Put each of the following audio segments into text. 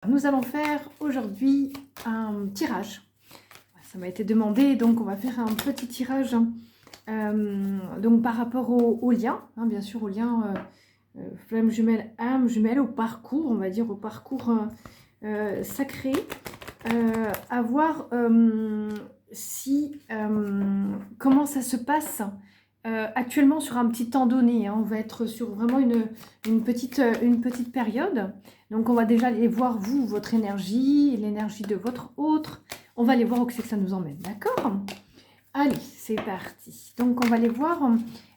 Nous allons faire aujourd'hui un tirage. Ça m'a été demandé, donc on va faire un petit tirage donc par rapport au lien, bien sûr au lien flamme jumelle, âme jumelle, au parcours, on va dire au parcours sacré, à voir si comment ça se passe actuellement sur un petit temps donné. On va être sur vraiment une petite période. Donc on va déjà aller voir vous, votre énergie, l'énergie de votre autre. On va aller voir où c'est que ça nous emmène, d'accord? Allez, c'est parti. Donc on va aller voir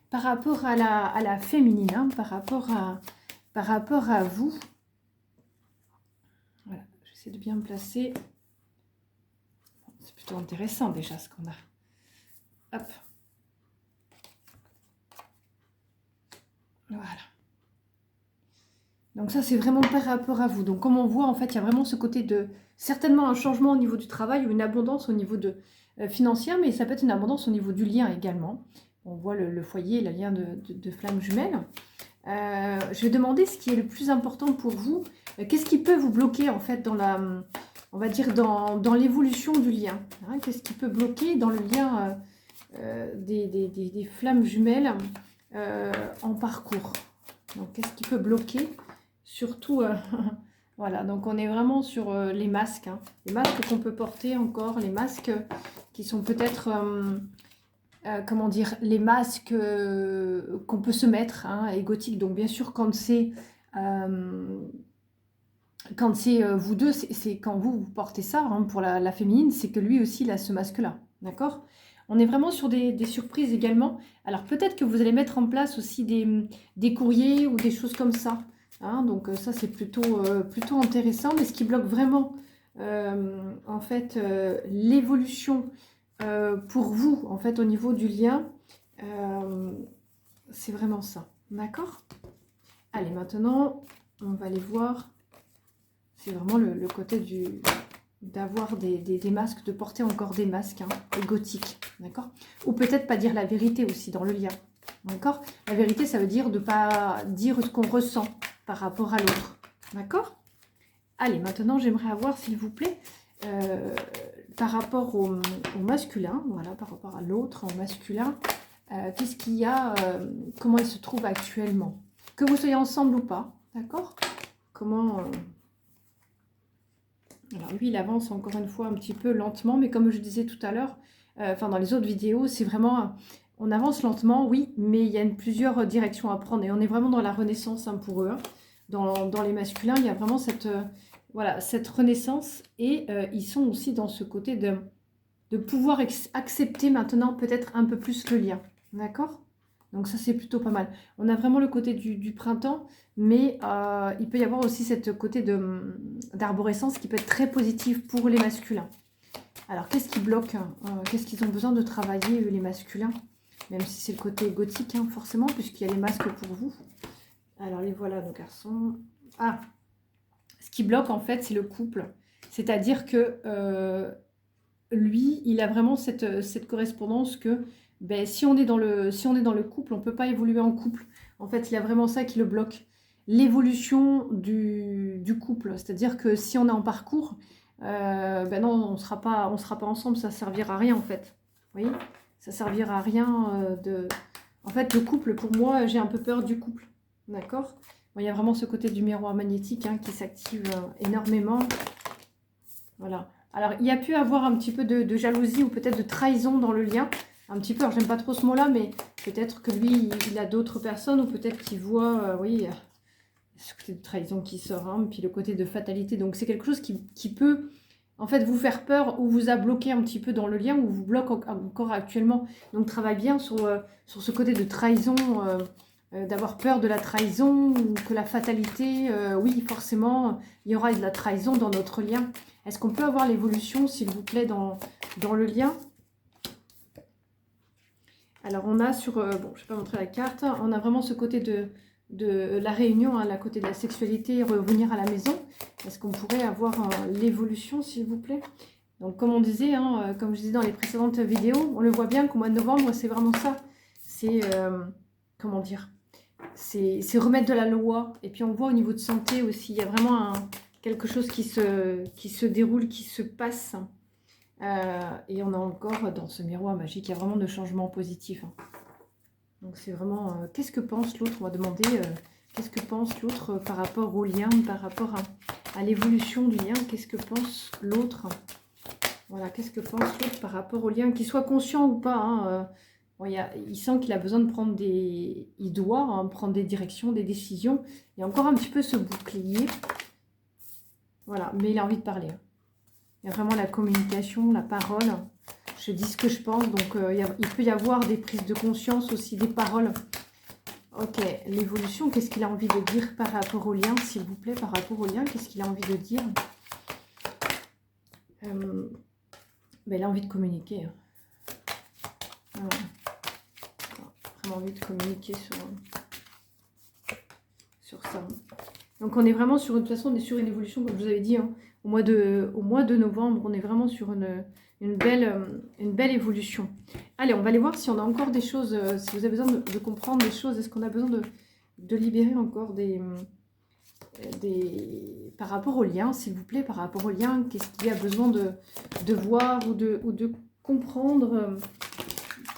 par rapport à la féminine, par rapport à vous. Voilà, j'essaie de bien me placer. C'est plutôt intéressant déjà ce qu'on a. Hop. Voilà. Donc ça, c'est vraiment par rapport à vous. Donc comme on voit, en fait, il y a vraiment ce côté de... Certainement un changement au niveau du travail ou une abondance au niveau de financière, mais ça peut être une abondance au niveau du lien également. On voit le foyer, le lien de flamme jumelle. Je vais demander ce qui est le plus important pour vous. Qu'est-ce qui peut vous bloquer, en fait, dans la... On va dire dans l'évolution du lien. Qu'est-ce qui peut bloquer dans le lien des flammes jumelles en parcours? Donc, qu'est-ce qui peut bloquer? Surtout, voilà, donc on est vraiment sur les masques. Les masques qu'on peut porter encore, les masques qui sont peut-être, comment dire, les masques qu'on peut se mettre, égotiques. Donc bien sûr, quand c'est vous deux, c'est quand vous portez ça, pour la féminine, c'est que lui aussi, il a ce masque-là, d'accord? On est vraiment sur des surprises également. Alors peut-être que vous allez mettre en place aussi des courriers ou des choses comme ça. Donc ça, c'est plutôt intéressant. Mais ce qui bloque vraiment, en fait, l'évolution pour vous, en fait, au niveau du lien, c'est vraiment ça. D'accord? Allez, maintenant, on va aller voir. C'est vraiment le côté d'avoir des masques, de porter encore des masques gothiques, d'accord? Ou peut-être pas dire la vérité aussi dans le lien, d'accord? La vérité, ça veut dire de ne pas dire ce qu'on ressent par rapport à l'autre, d'accord? Allez, maintenant, j'aimerais avoir, s'il vous plaît, par rapport au masculin, voilà, par rapport à l'autre, en masculin, qu'est-ce qu'il y a, comment il se trouve actuellement? Que vous soyez ensemble ou pas, d'accord? Comment... Alors lui, il avance encore une fois un petit peu lentement, mais comme je disais tout à l'heure, dans les autres vidéos, c'est vraiment... On avance lentement, oui, mais il y a plusieurs directions à prendre. Et on est vraiment dans la renaissance pour eux. Dans les masculins, il y a vraiment voilà, cette renaissance. Et ils sont aussi dans ce côté de pouvoir accepter maintenant peut-être un peu plus le lien. D'accord? Donc ça, c'est plutôt pas mal. On a vraiment le côté du printemps, mais il peut y avoir aussi cette côté d'arborescence qui peut être très positive pour les masculins. Alors, qu'est-ce qui bloque? Qu'est-ce qu'ils ont besoin de travailler, les masculins? Même si c'est le côté gothique, forcément, puisqu'il y a les masques pour vous. Alors, les voilà, nos garçons. Ah, ce qui bloque, en fait, c'est le couple. C'est-à-dire que lui, il a vraiment cette correspondance que si on est dans le couple, on ne peut pas évoluer en couple. En fait, il y a vraiment ça qui le bloque. L'évolution du couple. C'est-à-dire que si on est en parcours, non, on sera pas ensemble, ça ne servira à rien en fait. Vous voyez? Ça ne servira à rien En fait, le couple, pour moi, j'ai un peu peur du couple. D'accord? Bon, il y a vraiment ce côté du miroir magnétique qui s'active énormément. Voilà. Alors, il y a pu avoir un petit peu de jalousie ou peut-être de trahison dans le lien. Un petit peu, alors j'aime pas trop ce mot-là, mais peut-être que lui, il a d'autres personnes ou peut-être qu'il voit, oui, ce côté de trahison qui sort, puis le côté de fatalité. Donc, c'est quelque chose qui peut, en fait, vous faire peur ou vous a bloqué un petit peu dans le lien ou vous bloque encore actuellement. Donc, travaille bien sur ce côté de trahison, d'avoir peur de la trahison ou que la fatalité, oui, forcément, il y aura de la trahison dans notre lien. Est-ce qu'on peut avoir l'évolution, s'il vous plaît, dans le lien? Alors, on a sur... bon, je ne vais pas montrer la carte. On a vraiment ce côté de la réunion, la côté de la sexualité, revenir à la maison. Est-ce qu'on pourrait avoir l'évolution, s'il vous plaît? Donc, comme on disait, comme je disais dans les précédentes vidéos, on le voit bien qu'au mois de novembre, c'est vraiment ça. C'est... comment dire? C'est remettre de la loi. Et puis, on voit au niveau de santé aussi, il y a vraiment quelque chose qui se déroule, qui se passe. Et on a encore dans ce miroir magique, il y a vraiment de changements positifs. Hein. Donc c'est vraiment, qu'est-ce que pense l'autre? On va demander, qu'est-ce que pense l'autre par rapport au lien, par rapport à l'évolution du lien? Qu'est-ce que pense l'autre? Voilà, qu'est-ce que pense l'autre par rapport au lien? Qu'il soit conscient ou pas, hein, bon, il sent qu'il a besoin de prendre des... Il doit hein, prendre des directions, des décisions. Il y a encore un petit peu ce bouclier. Voilà, mais il a envie de parler. Hein. Il y a vraiment la communication, la parole. Je dis ce que je pense, donc il peut y avoir des prises de conscience aussi, des paroles. Ok, l'évolution, qu'est-ce qu'il a envie de dire par rapport au lien, s'il vous plaît, par rapport au lien, qu'est-ce qu'il a envie de dire? Ben, il a envie de communiquer. Hein. Vraiment envie de communiquer sur ça. Donc on est vraiment sur une façon, on est sur une évolution, comme je vous avais dit, hein, au mois de novembre, on est vraiment sur une belle évolution. Allez, on va aller voir si on a encore des choses, si vous avez besoin de comprendre des choses, est-ce qu'on a besoin de libérer encore par rapport au lien, s'il vous plaît, par rapport au lien, qu'est-ce qu'il y a besoin de voir ou de comprendre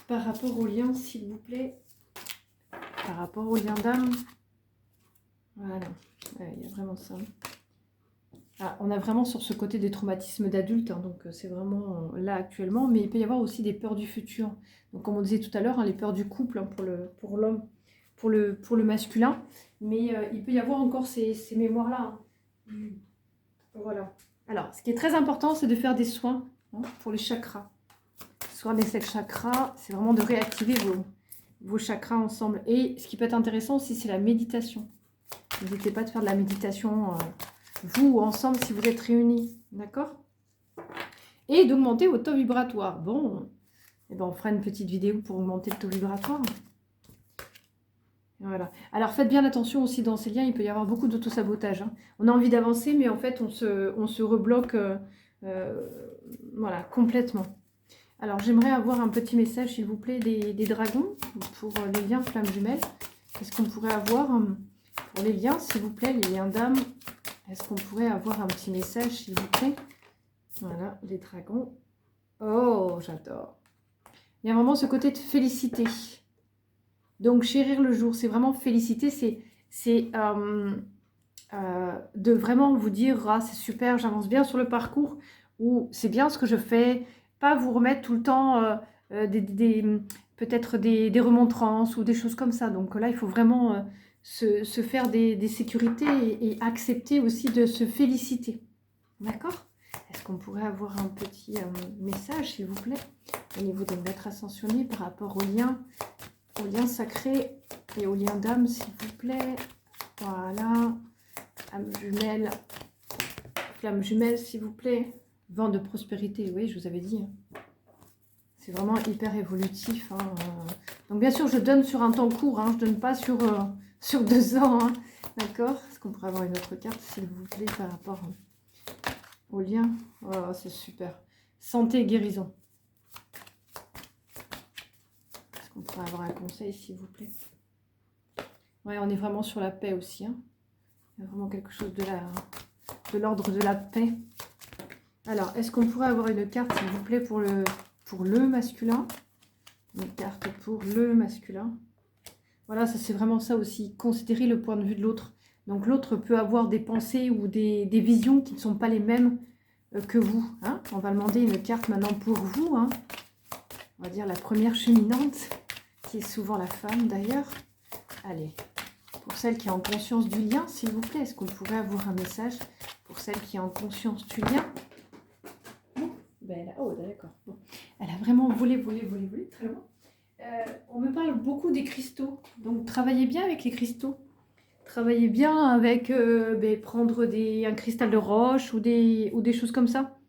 par rapport au lien, s'il vous plaît, par rapport au lien d'âme. Voilà, il y a vraiment ça. Ah, on a vraiment sur ce côté des traumatismes d'adultes, hein, donc c'est vraiment là actuellement, mais il peut y avoir aussi des peurs du futur. Donc comme on disait tout à l'heure, hein, les peurs du couple hein, pour l'homme, pour le masculin, mais il peut y avoir encore ces mémoires-là. Hein. Voilà. Alors, ce qui est très important, c'est de faire des soins hein, pour les chakras. Soins des 7 chakras, c'est vraiment de réactiver vos chakras ensemble. Et ce qui peut être intéressant aussi, c'est la méditation. N'hésitez pas de faire de la méditation, vous ou ensemble, si vous êtes réunis. D'accord? Et d'augmenter votre taux vibratoire. Bon, eh ben on fera une petite vidéo pour augmenter le taux vibratoire. Voilà. Alors, faites bien attention aussi dans ces liens, il peut y avoir beaucoup d'autosabotage. Hein. On a envie d'avancer, mais en fait, on se rebloque voilà, complètement. Alors, j'aimerais avoir un petit message, s'il vous plaît, des dragons pour les liens flammes jumelles. Qu'est-ce qu'on pourrait avoir pour les liens, s'il vous plaît, les liens d'âme? Est-ce qu'on pourrait avoir un petit message, s'il vous plaît? Voilà, les dragons. Oh, j'adore. Il y a vraiment ce côté de félicité. Donc, chérir le jour, c'est vraiment féliciter, c'est de vraiment vous dire, ah, c'est super, j'avance bien sur le parcours, ou c'est bien ce que je fais, pas vous remettre tout le temps peut-être des remontrances ou des choses comme ça. Donc là, il faut vraiment se faire des sécurités et accepter aussi de se féliciter. D'accord? Est-ce qu'on pourrait avoir un petit message, s'il vous plaît, au niveau des maîtres ascensionnés par rapport au lien sacré et au lien d'âme, s'il vous plaît? Voilà. Âme jumelle. Flamme jumelle, s'il vous plaît. Vent de prospérité, oui, je vous avais dit. C'est vraiment hyper évolutif. Hein. Donc, bien sûr, je donne sur un temps court. Hein. Je ne donne pas sur 2 ans. Hein. D'accord? Est-ce qu'on pourrait avoir une autre carte, s'il vous plaît, par rapport au lien? Oh, c'est super. Santé et guérison. Est-ce qu'on pourrait avoir un conseil, s'il vous plaît? Ouais, on est vraiment sur la paix aussi. Hein. Il y a vraiment quelque chose de l'ordre de la paix. Alors, est-ce qu'on pourrait avoir une carte, s'il vous plaît, pour le masculin? Une carte pour le masculin. Voilà, ça c'est vraiment ça aussi. Considérer le point de vue de l'autre. Donc, l'autre peut avoir des pensées ou des visions qui ne sont pas les mêmes que vous. Hein. On va demander une carte maintenant pour vous. Hein. On va dire la première cheminante, qui est souvent la femme d'ailleurs. Allez, pour celle qui est en conscience du lien, s'il vous plaît, est-ce qu'on pourrait avoir un message pour celle qui est en conscience du lien? Oh, d'accord. Bon. Elle a vraiment volé, très loin. On me parle beaucoup des cristaux. Donc, travaillez bien avec les cristaux. Travaillez bien avec prendre un cristal de roche ou des choses comme ça.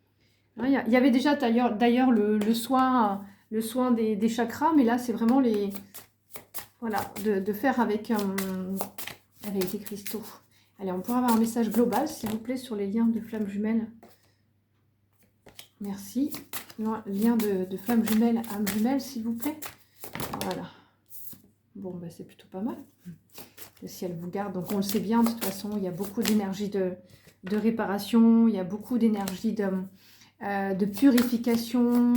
Il y avait déjà d'ailleurs le soin des chakras, mais là, c'est vraiment voilà, de faire avec les cristaux. Allez, on pourra avoir un message global, s'il vous plaît, sur les liens de flammes jumelles. Merci. Lien de flamme jumelle, âme jumelle, s'il vous plaît. Voilà. Bon, ben, c'est plutôt pas mal. Le ciel vous garde. Donc, on le sait bien, de toute façon, il y a beaucoup d'énergie de de réparation, il y a beaucoup d'énergie de purification.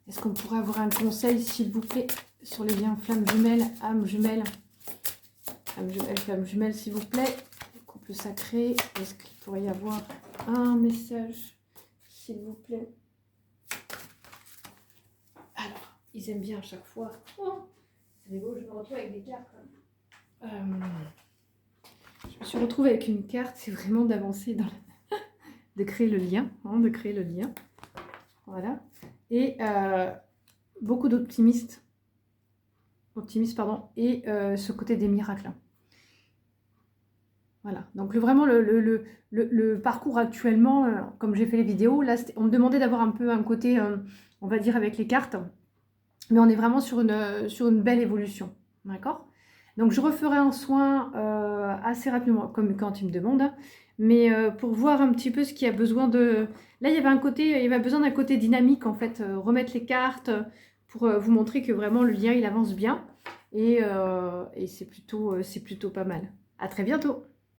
Est-ce qu'on pourrait avoir un conseil, s'il vous plaît, sur les liens flammes jumelles, âmes jumelles, flammes jumelles, s'il vous plaît, couple sacré. Est-ce qu'il pourrait y avoir un message, s'il vous plaît? Alors, ils aiment bien à chaque fois. Oh, c'est rigolo, je me retrouve avec des cartes. Je me suis retrouvée avec une carte, c'est vraiment d'avancer dans de créer le lien, hein, de créer le lien. Voilà. Et beaucoup d'optimistes, et ce côté des miracles. Voilà. Donc vraiment le parcours actuellement, comme j'ai fait les vidéos, là on me demandait d'avoir un peu un côté, on va dire avec les cartes, mais on est vraiment sur une belle évolution. D'accord? Donc je referai un soin assez rapidement, comme quand il me demande, hein, mais pour voir un petit peu ce qu'il y a besoin de... Là, il y avait besoin d'un côté dynamique, en fait, remettre les cartes pour vous montrer que vraiment le lien, il avance bien. Et c'est plutôt pas mal. À très bientôt!